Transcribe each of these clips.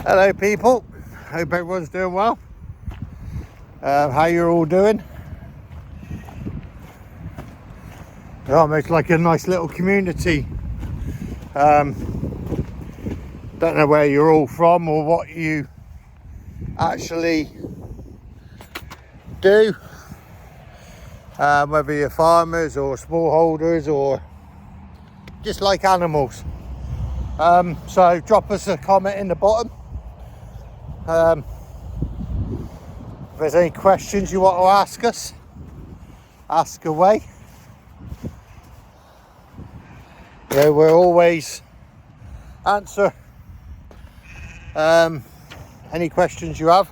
Hello people, hope everyone's doing well. How you're all doing? Almost like a nice little community. Don't know where you're all from or what you actually do, whether you're farmers or smallholders or just like animals. So drop us a comment in the bottom. If there's any questions you want to ask us, ask away. Yeah, we'll always answer any questions you have.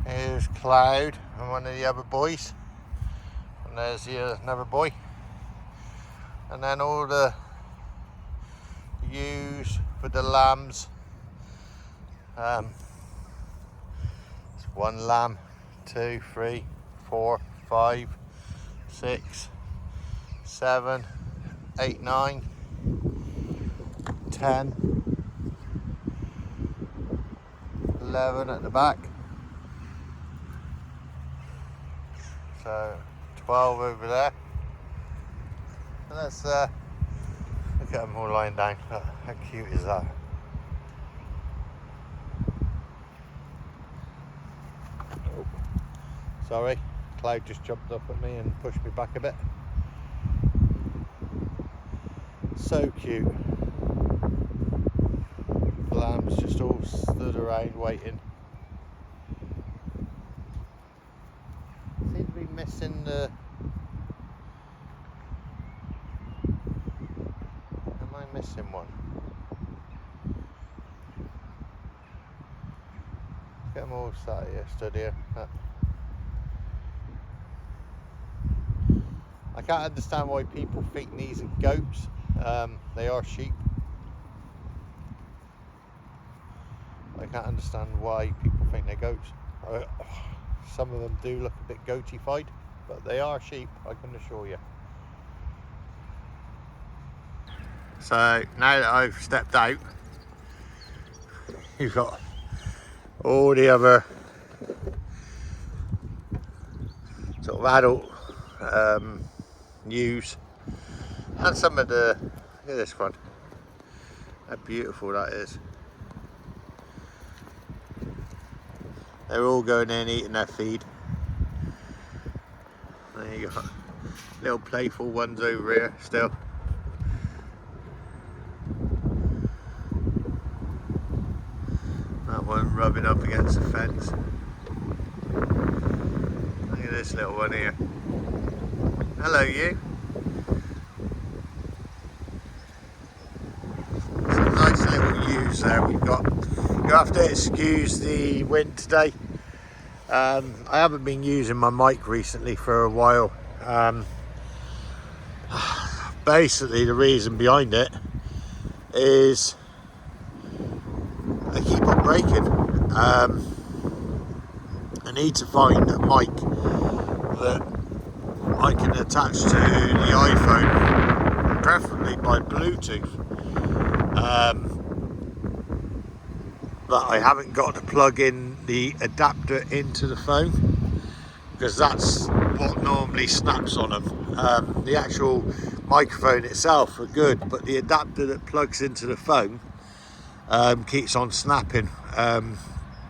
Here's Cloud and one of the other boys. And there's another boy, and then all the ewes for the lambs. It's 1 lamb, 2, 3, 4, 5, 6, 7, 8, 9, 10, 11 at the back. So 12 over there. And let's look at them all lying down. Look, how cute is that? Oh, sorry, Cloud just jumped up at me and pushed me back a bit. So cute. The lambs just all stood around waiting. Seem to be missing the... Am I missing one? Get them all sat here, stood here. I can't understand why people think these are goats. They are sheep. I can't understand why people think they're goats. Some of them do look a bit goatified, but they are sheep, I can assure you. So now that I've stepped out, you've got all the other sort of adult ewes, and some of the, look at this one, how beautiful that is. They're all going in eating their feed. There you go, little playful ones over here still. That one rubbing up against the fence. Look at this little one here. Hello you. Some nice little ewes there we've got. You have to excuse the wind today. I haven't been using my mic recently for a while. Basically the reason behind it is I keep on breaking. I need to find a mic that I can attach to the iPhone, preferably by Bluetooth. But I haven't got to plug in the adapter into the phone, because that's what normally snaps on them. The actual microphone itself are good, but the adapter that plugs into the phone keeps on snapping.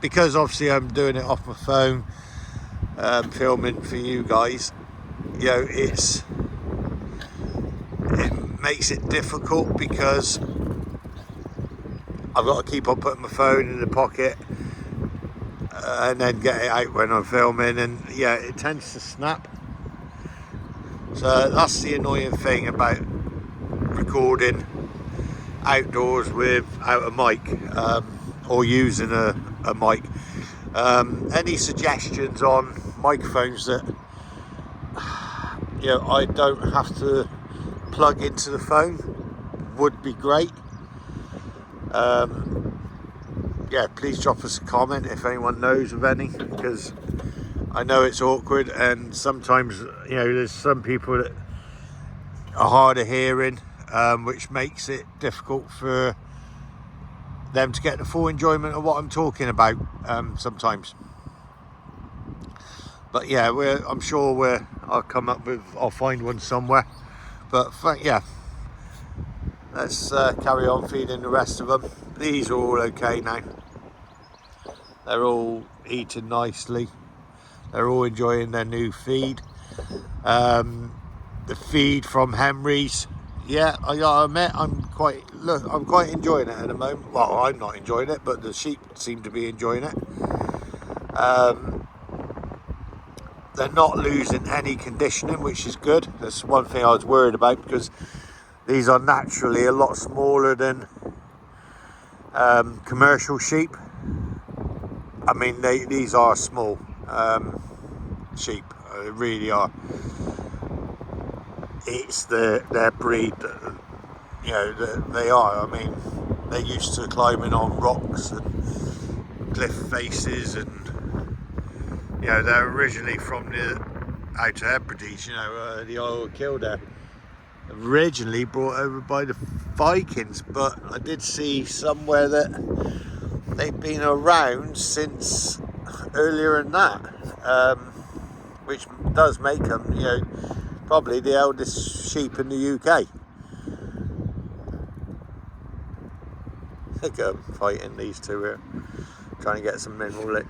Because obviously I'm doing it off my phone, filming for you guys, you know, it makes it difficult, because I've got to keep on putting my phone in the pocket and then get it out when I'm filming, and yeah, it tends to snap. So that's the annoying thing about recording outdoors without a mic, or using a mic. Any suggestions on microphones that, you know, I don't have to plug into the phone would be great. Yeah, please drop us a comment if anyone knows of any, because I know it's awkward, and sometimes, you know, there's some people that are hard of hearing, which makes it difficult for them to get the full enjoyment of what I'm talking about sometimes. But yeah, I'm sure I'll find one somewhere. But yeah, let's carry on feeding the rest of them. These are all okay now. They're all eating nicely. They're all enjoying their new feed. The feed from Henry's, yeah, I gotta admit, I'm quite enjoying it at the moment. Well, I'm not enjoying it, but the sheep seem to be enjoying it. They're not losing any conditioning, which is good. That's one thing I was worried about, because these are naturally a lot smaller than commercial sheep. I mean, these are small sheep, they really are. It's their breed that, you know, that they are. I mean, they're used to climbing on rocks and cliff faces, and you know, they're originally from the Outer Hebrides, you know, the Isle of Kildare. Originally brought over by the Vikings, but I did see somewhere that they've been around since earlier than that, which does make them, you know, probably the eldest sheep in the UK. Look at them fighting, these two here, trying to get some mineral lick.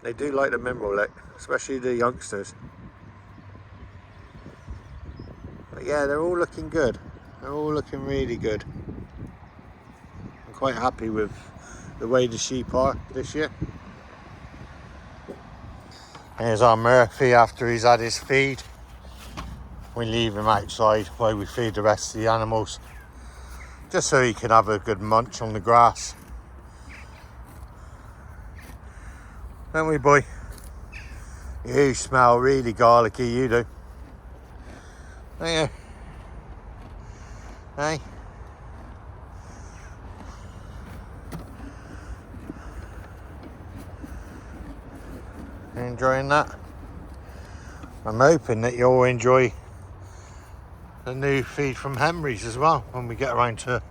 They do like the mineral lick, especially the youngsters. But yeah, they're all looking good. They're all looking really good. I'm quite happy with the way the sheep are this year. Here's our Murphy after he's had his feed. We leave him outside while we feed the rest of the animals, just so he can have a good munch on the grass. Don't we, boy? You smell really garlicky, you do. Don't you? Hey? You enjoying that? I'm hoping that you'll enjoy the new feed from Henry's as well when we get around to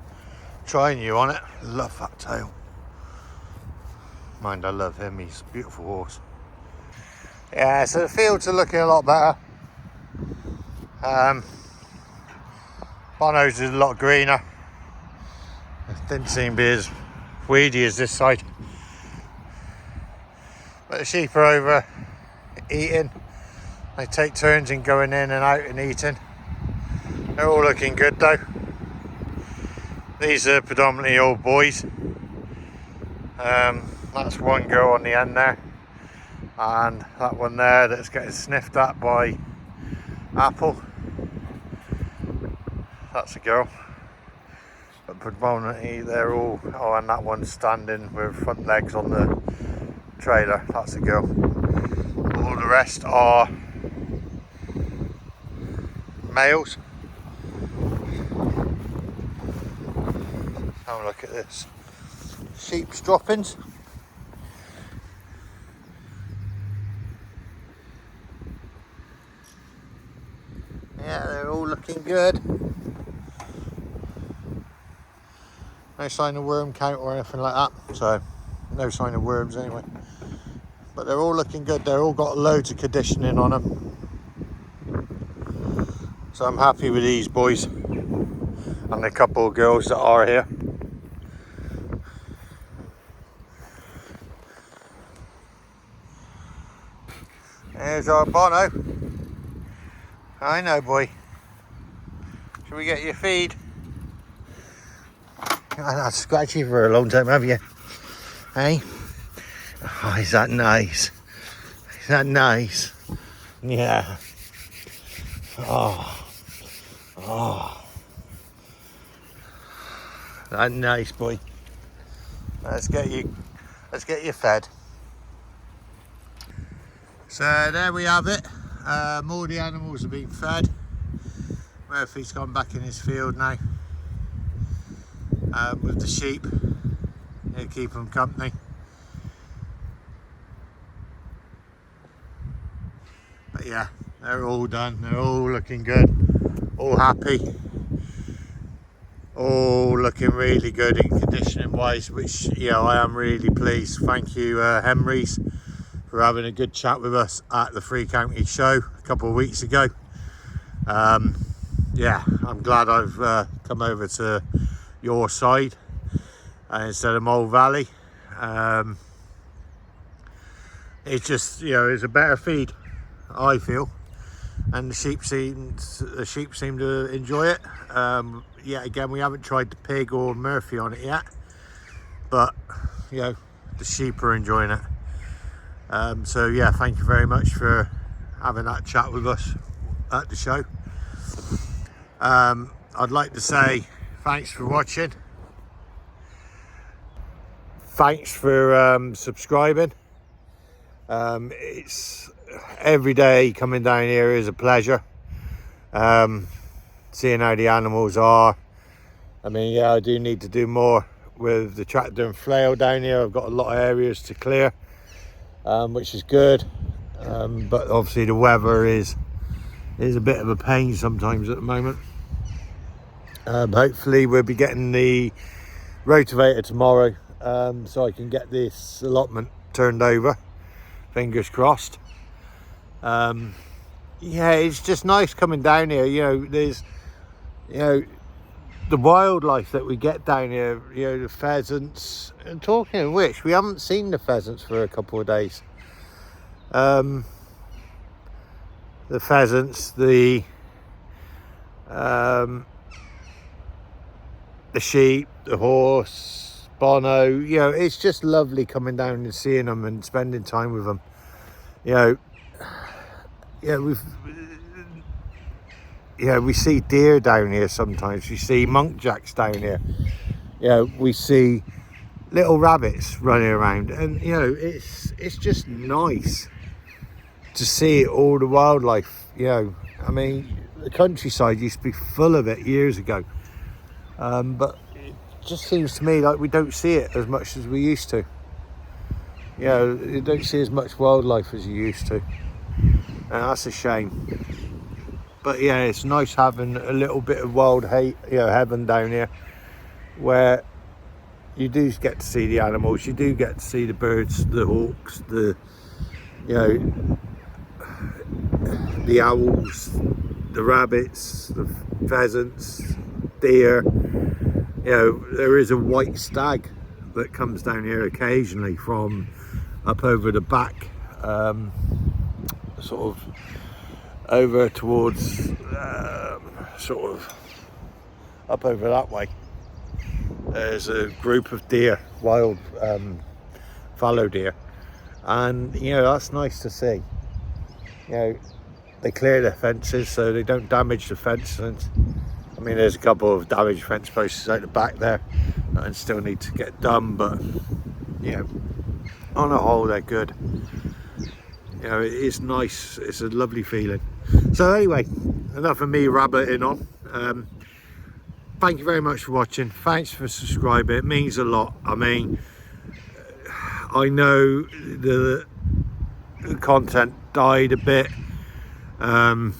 trying you on it. Love that tail. Mind, I love him, he's a beautiful horse. Yeah, so the fields are looking a lot better. Bono's is a lot greener. It didn't seem to be as weedy as this side. But the sheep are over eating. They take turns in going in and out and eating. They're all looking good though. These are predominantly old boys. That's one girl on the end there, and that one there that's getting sniffed at by Apple, that's a girl. But predominantly they're all, oh, and that one's standing with front legs on the trailer, that's a girl. All the rest are males. Have a look at this. Sheep's droppings. Yeah, they're all looking good. No sign of worm count or anything like that, so no sign of worms anyway. But they're all looking good. They're all got loads of conditioning on them. So I'm happy with these boys and the couple of girls that are here. There's our Bono. I know, boy. Should we get your feed? I've scratched you for a long time, have you? Hey? Oh, is that nice? Is that nice? Yeah. Oh. Oh. That nice, boy. Let's get you fed. So there we have it. All the animals have been fed. Murphy's gone back in his field now with the sheep. He'll keep them company. But yeah, they're all done. They're all looking good, all happy, all looking really good in conditioning wise, which, you know, I am really pleased. Thank you, Henrys, for having a good chat with us at the Free County show a couple of weeks ago. Yeah, I'm glad I've come over to your side instead of Mole Valley. It's just, you know, it's a better feed, I feel, and the sheep seem to enjoy it. Yeah, again, we haven't tried the pig or Murphy on it yet, but you know, the sheep are enjoying it. So yeah, thank you very much for having that chat with us at the show. I'd like to say thanks for watching. Thanks for subscribing. It's every day coming down here is a pleasure. Seeing how the animals are. I mean, yeah, I do need to do more with the tractor and flail down here. I've got a lot of areas to clear, which is good. But obviously the weather is a bit of a pain sometimes at the moment. Hopefully we'll be getting the rotavator tomorrow, so I can get this allotment turned over. Fingers crossed. Yeah, it's just nice coming down here. You know, there's, you know, the wildlife that we get down here, you know, the pheasants. And talking of which, we haven't seen the pheasants for a couple of days. The pheasants, the sheep, the horse, Bono, you know, it's just lovely coming down and seeing them and spending time with them. You know, yeah, we see deer down here sometimes. We see muntjacs down here. You know, we see little rabbits running around, and you know, it's just nice to see all the wildlife. You know, I mean, the countryside used to be full of it years ago, but it just seems to me like we don't see it as much as we used to. You know, you don't see as much wildlife as you used to, and that's a shame. But yeah, it's nice having a little bit of wild heaven down here, where you do get to see the animals, you do get to see the birds, the hawks, the, you know, the owls, the rabbits, the pheasants, deer. You know, there is a white stag that comes down here occasionally from up over the back, sort of over towards sort of up over that way. There's a group of deer, wild fallow deer, and you know, that's nice to see. You know, they clear their fences so they don't damage the fences. I mean, there's a couple of damaged fence posts out the back there and still need to get done, but you know, on the whole they're good. You know, it's nice, it's a lovely feeling. So anyway, enough of me rabbiting on. Thank you very much for watching. Thanks for subscribing, it means a lot. I mean, I know the content died a bit, but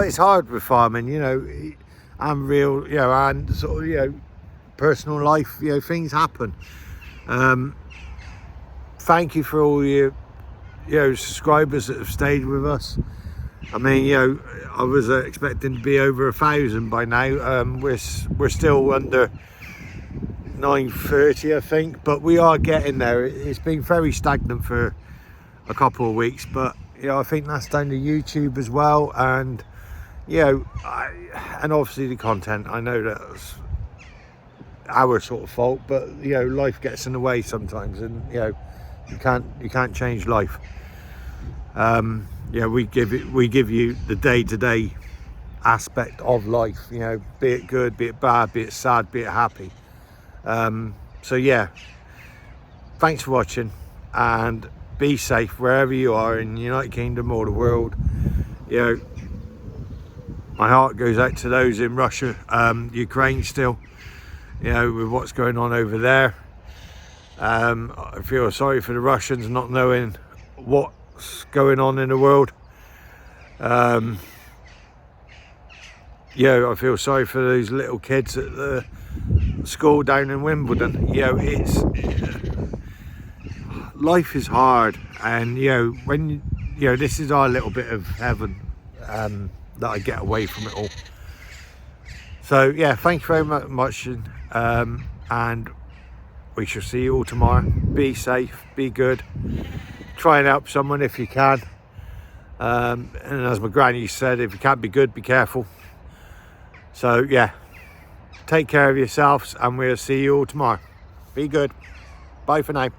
it's hard with farming, you know, and real, you know, and sort of, you know, personal life, you know, things happen. Thank you for all your, you know, subscribers that have stayed with us. I mean, you know, I was expecting to be over 1,000 by now. We're still under 930, I think, but we are getting there. It's been very stagnant for a couple of weeks, but you know, I think that's down to YouTube as well, and you know, and obviously the content. I know that's our sort of fault, but you know, life gets in the way sometimes, and you know, you can't change life. Yeah, we give you the day-to-day aspect of life, you know, be it good, be it bad, be it sad, be it happy. So yeah, thanks for watching, and be safe wherever you are in the United Kingdom or the world. You know, my heart goes out to those in Russia, Ukraine still, you know, with what's going on over there. I feel sorry for the Russians not knowing what what's going on in the world. I feel sorry for those little kids at the school down in Wimbledon. It's life is hard, and when this is our little bit of heaven, that I get away from it all. So yeah, thank you very much, and we shall see you all tomorrow. Be safe, be good, try and help someone if you can, and as my granny said, if you can't be good, be careful. So yeah, take care of yourselves, and we'll see you all tomorrow. Be good. Bye for now.